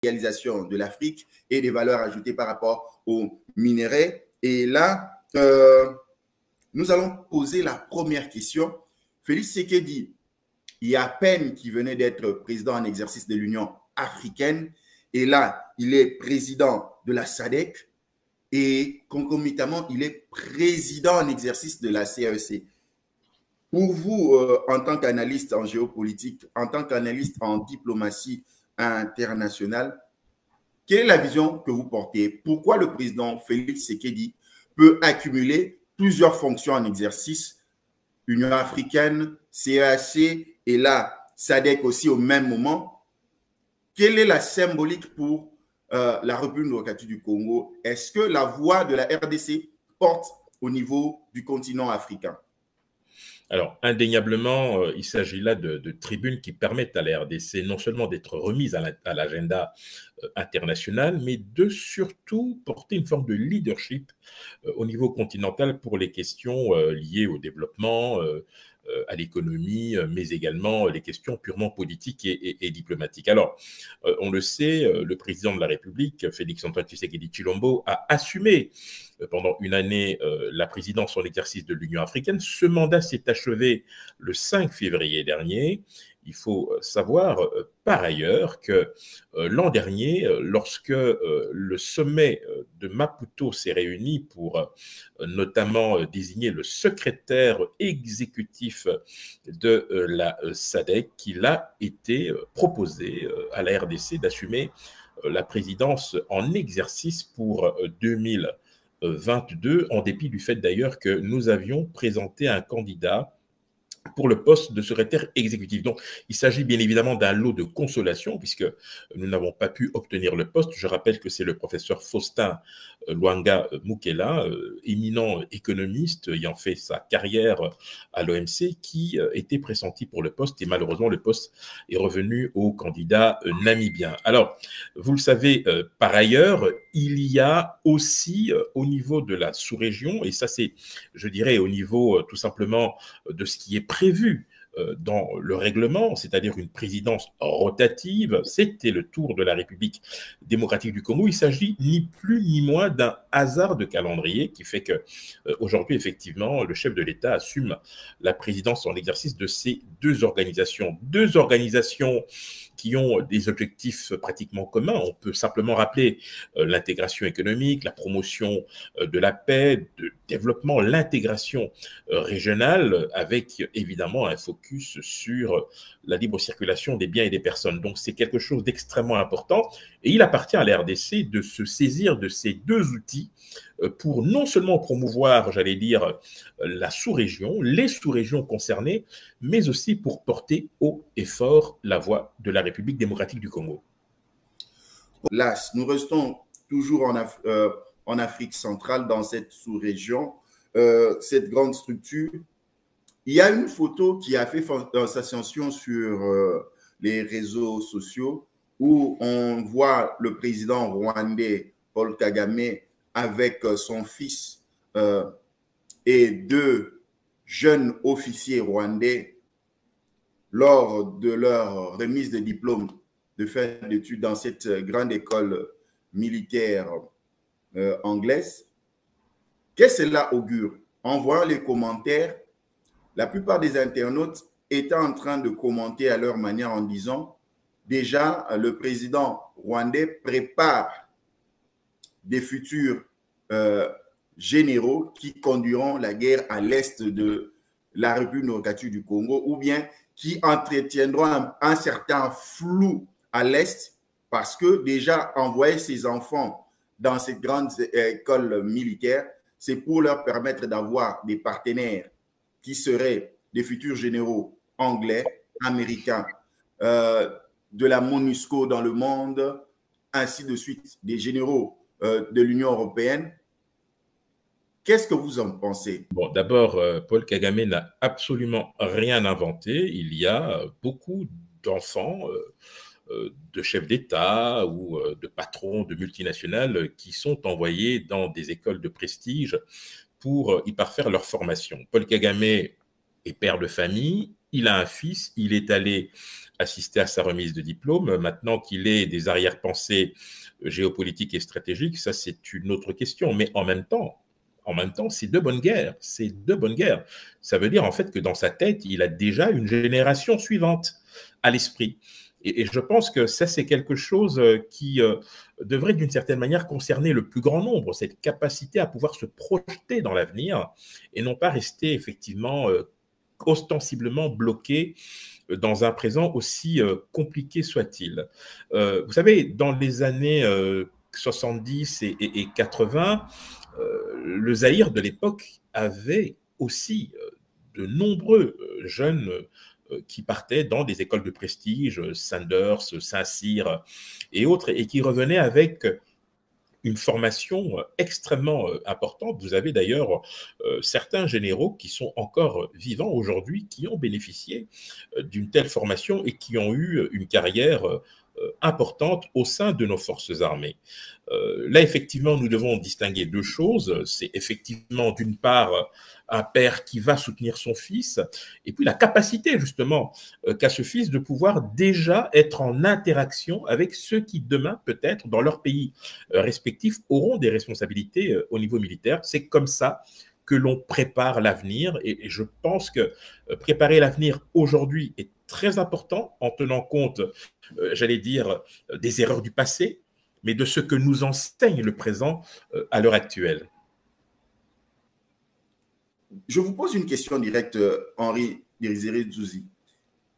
réalisation de l'Afrique et des valeurs ajoutées par rapport aux minerais. Et là, nous allons poser la première question. Félix Tshisekedi, il y a à peine qu'il venait d'être président en exercice de l'Union africaine, et là, il est président de la SADC, et concomitamment, il est président en exercice de la CEC. Pour vous, en tant qu'analyste en géopolitique, en tant qu'analyste en diplomatie internationale, quelle est la vision que vous portez? Pourquoi le président Félix Tshisekedi peut accumuler plusieurs fonctions en exercice, Union africaine, CEAC et là, SADC aussi au même moment? Quelle est la symbolique pour la République démocratique du Congo? Est-ce que la voix de la RDC porte au niveau du continent africain? Alors, indéniablement, il s'agit là de tribunes qui permettent à la RDC non seulement d'être remise à l'agenda international, mais de surtout porter une forme de leadership au niveau continental pour les questions liées au développement, à l'économie, mais également les questions purement politiques et diplomatiques. Alors, on le sait, le président de la République, Félix-Antoine Tshisekedi Tshilombo, a assumé pendant une année la présidence en exercice de l'Union africaine. Ce mandat s'est achevé le 5 février dernier. Il faut savoir par ailleurs que l'an dernier, lorsque le sommet de Maputo s'est réuni pour notamment désigner le secrétaire exécutif de la SADC, il a été proposé à la RDC d'assumer la présidence en exercice pour 2022, en dépit du fait d'ailleurs que nous avions présenté un candidat pour le poste de secrétaire exécutif. Donc, il s'agit bien évidemment d'un lot de consolation, puisque nous n'avons pas pu obtenir le poste. Je rappelle que c'est le professeur Faustin Luanga Mukela, éminent économiste, ayant fait sa carrière à l'OMC, qui était pressenti pour le poste, et malheureusement, le poste est revenu au candidat namibien. Alors, vous le savez, par ailleurs, il y a aussi au niveau de la sous-région, et ça c'est, je dirais, au niveau tout simplement de ce qui est prévu dans le règlement, c'est-à-dire une présidence rotative. C'était le tour de la République démocratique du Congo. Il s'agit ni plus ni moins d'un hasard de calendrier qui fait que aujourd'hui, effectivement, le chef de l'État assume la présidence en exercice de ces deux organisations qui ont des objectifs pratiquement communs. On peut simplement rappeler l'intégration économique, la promotion de la paix, de développement, l'intégration régionale, avec évidemment un focus sur la libre circulation des biens et des personnes. Donc c'est quelque chose d'extrêmement important, et il appartient à la RDC de se saisir de ces deux outils pour non seulement promouvoir, j'allais dire, la sous-région, les sous-régions concernées, mais aussi pour porter haut et fort la voix de la République démocratique du Congo. Là, nous restons toujours en Afrique centrale, dans cette sous-région, cette grande structure. Il y a une photo qui a fait sensation sur les réseaux sociaux où on voit le président rwandais Paul Kagame avec son fils et deux jeunes officiers rwandais lors de leur remise de diplôme de fin d'études dans cette grande école militaire anglaise. Qu'est-ce que cela augure? En voyant les commentaires, la plupart des internautes étaient en train de commenter à leur manière en disant déjà le président rwandais prépare des futurs généraux qui conduiront la guerre à l'est de la République démocratique du Congo, ou bien qui entretiendront un certain flou à l'est, parce que déjà envoyer ses enfants dans cette grande école militaire, c'est pour leur permettre d'avoir des partenaires qui seraient des futurs généraux anglais, américains, de la MONUSCO dans le monde, ainsi de suite, des généraux de l'Union européenne. Qu'est-ce que vous en pensez? Bon, d'abord, Paul Kagame n'a absolument rien inventé. Il y a beaucoup d'enfants, de chefs d'État ou de patrons de multinationales qui sont envoyés dans des écoles de prestige pour y parfaire leur formation. Paul Kagame est père de famille, il a un fils, il est allé assister à sa remise de diplôme. Maintenant qu'il ait des arrière-pensées géopolitiques et stratégiques, ça c'est une autre question. Mais en même temps, c'est deux bonnes guerres. C'est deux bonnes guerres. Ça veut dire en fait que dans sa tête, il a déjà une génération suivante à l'esprit. Et je pense que ça, c'est quelque chose qui devrait d'une certaine manière concerner le plus grand nombre, cette capacité à pouvoir se projeter dans l'avenir et non pas rester effectivement ostensiblement bloqué dans un présent aussi compliqué soit-il. Vous savez, dans les années 70 et 80, le Zaïre de l'époque avait aussi de nombreux jeunes qui partaient dans des écoles de prestige, Sanders, Saint-Cyr et autres, et qui revenaient avec une formation extrêmement importante. Vous avez d'ailleurs certains généraux qui sont encore vivants aujourd'hui, qui ont bénéficié d'une telle formation et qui ont eu une carrière importante au sein de nos forces armées. Là, effectivement, nous devons distinguer deux choses. C'est effectivement, d'une part, un père qui va soutenir son fils, et puis la capacité, justement, qu'a ce fils de pouvoir déjà être en interaction avec ceux qui, demain, peut-être, dans leur pays respectif, auront des responsabilités au niveau militaire. C'est comme ça que l'on prépare l'avenir, et je pense que préparer l'avenir aujourd'hui est très important en tenant compte, j'allais dire, des erreurs du passé, mais de ce que nous enseigne le présent à l'heure actuelle. Je vous pose une question directe, Henri Désiré-Dzouzi.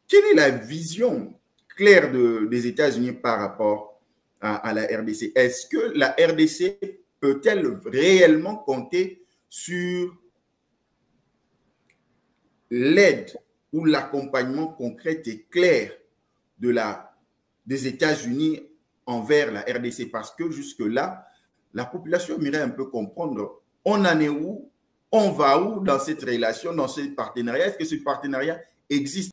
Quelle est la vision claire des États-Unis par rapport à la RDC? Est-ce que la RDC peut-elle réellement compter sur l'aide ou l'accompagnement concret et clair des États-Unis envers la RDC? Parce que jusque-là, la population aimerait un peu comprendre, on en est où, on va où dans cette relation, dans ce partenariat? Est-ce que ce partenariat existe?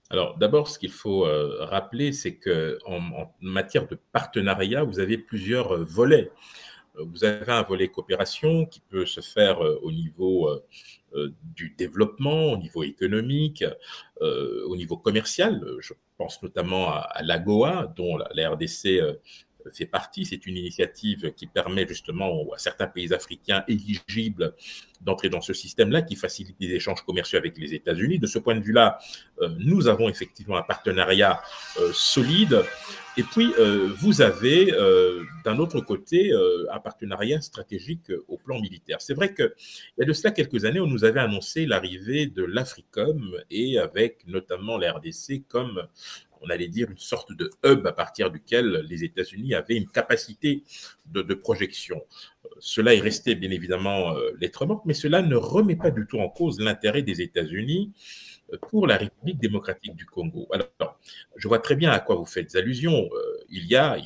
Alors, d'abord, ce qu'il faut rappeler, c'est qu'en matière de partenariat, vous avez plusieurs volets. Vous avez un volet coopération qui peut se faire au niveau du développement, au niveau économique, au niveau commercial. Je pense notamment à l'AGOA, dont la RDC fait partie. C'est une initiative qui permet justement à certains pays africains éligibles d'entrer dans ce système-là, qui facilite les échanges commerciaux avec les États-Unis. De ce point de vue-là, nous avons effectivement un partenariat solide. Et puis, vous avez d'un autre côté un partenariat stratégique au plan militaire. C'est vrai qu'il y a de cela quelques années, on nous avait annoncé l'arrivée de l'AFRICOM et avec notamment la RDC comme, on allait dire, une sorte de hub à partir duquel les États-Unis avaient une capacité de projection. Cela est resté bien évidemment lettre morte, mais cela ne remet pas du tout en cause l'intérêt des États-Unis pour la République démocratique du Congo. Alors, je vois très bien à quoi vous faites allusion. Il y a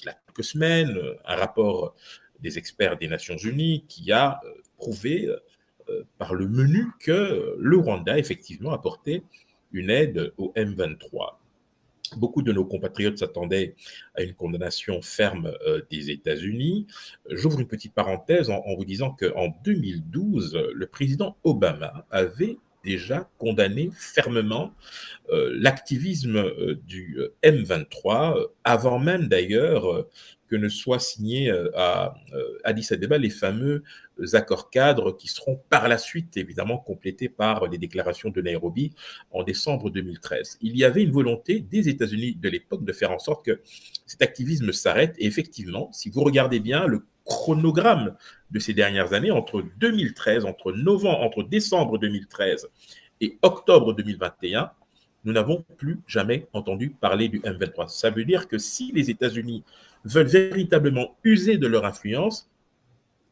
quelques semaines, un rapport des experts des Nations Unies qui a prouvé par le menu que le Rwanda, effectivement, apportait une aide au M23. Beaucoup de nos compatriotes s'attendaient à une condamnation ferme des États-Unis. J'ouvre une petite parenthèse en vous disant qu'en 2012, le président Obama avait déjà condamné fermement l'activisme du M23, avant même d'ailleurs que ne soient signés à Addis Abeba les fameux accords cadres qui seront par la suite évidemment complétés par les déclarations de Nairobi en décembre 2013. Il y avait une volonté des États-Unis de l'époque de faire en sorte que cet activisme s'arrête. Et effectivement, si vous regardez bien le chronogramme de ces dernières années, entre 2013, entre décembre 2013 et octobre 2021, nous n'avons plus jamais entendu parler du M23. Ça veut dire que si les États-Unis veulent véritablement user de leur influence,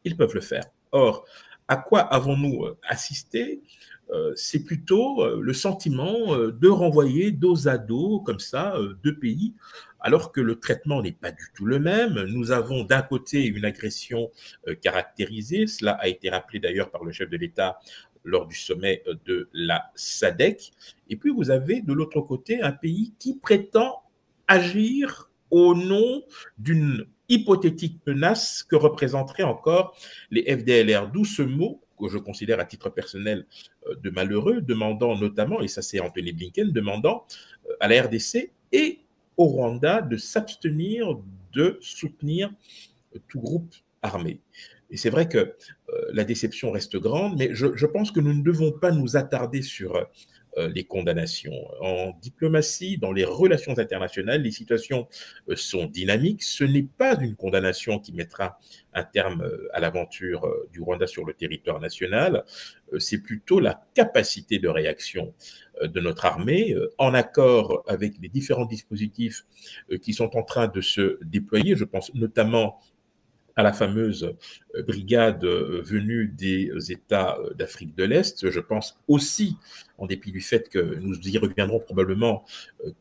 ils peuvent le faire. Or, à quoi avons-nous assisté? C'est plutôt le sentiment de renvoyer dos à dos, comme ça, deux pays, alors que le traitement n'est pas du tout le même. Nous avons d'un côté une agression caractérisée, cela a été rappelé d'ailleurs par le chef de l'État lors du sommet de la SADC, et puis vous avez de l'autre côté un pays qui prétend agir au nom d'une hypothétique menace que représenteraient encore les FDLR, d'où ce mot que je considère à titre personnel de malheureux, demandant notamment, et ça c'est Anthony Blinken, demandant à la RDC et au Rwanda de s'abstenir de soutenir tout groupe armé. Et c'est vrai que la déception reste grande, mais je pense que nous ne devons pas nous attarder sur les condamnations. En diplomatie, dans les relations internationales, les situations sont dynamiques. Ce n'est pas une condamnation qui mettra un terme à l'aventure du Rwanda sur le territoire national, c'est plutôt la capacité de réaction de notre armée, en accord avec les différents dispositifs qui sont en train de se déployer. Je pense notamment à la fameuse brigade venue des États d'Afrique de l'Est. Je pense aussi, en dépit du fait que nous y reviendrons probablement,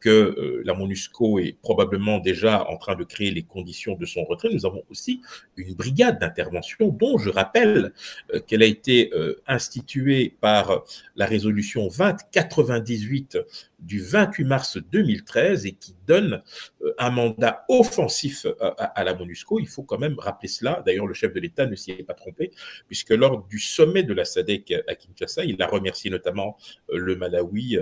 que la MONUSCO est probablement déjà en train de créer les conditions de son retrait. Nous avons aussi une brigade d'intervention dont je rappelle qu'elle a été instituée par la résolution 2098 du 28 mars 2013 et qui donne un mandat offensif à la MONUSCO. Il faut quand même rappeler cela. D'ailleurs, le chef de l'État ne s'y est pas trompé, puisque lors du sommet de la SADC à Kinshasa, il a remercié notamment le Malawi,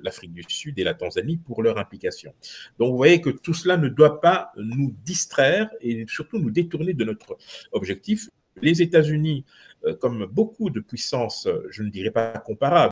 l'Afrique du Sud et la Tanzanie pour leur implication. Donc, vous voyez que tout cela ne doit pas nous distraire et surtout nous détourner de notre objectif. Les États-Unis, comme beaucoup de puissances, je ne dirais pas comparables,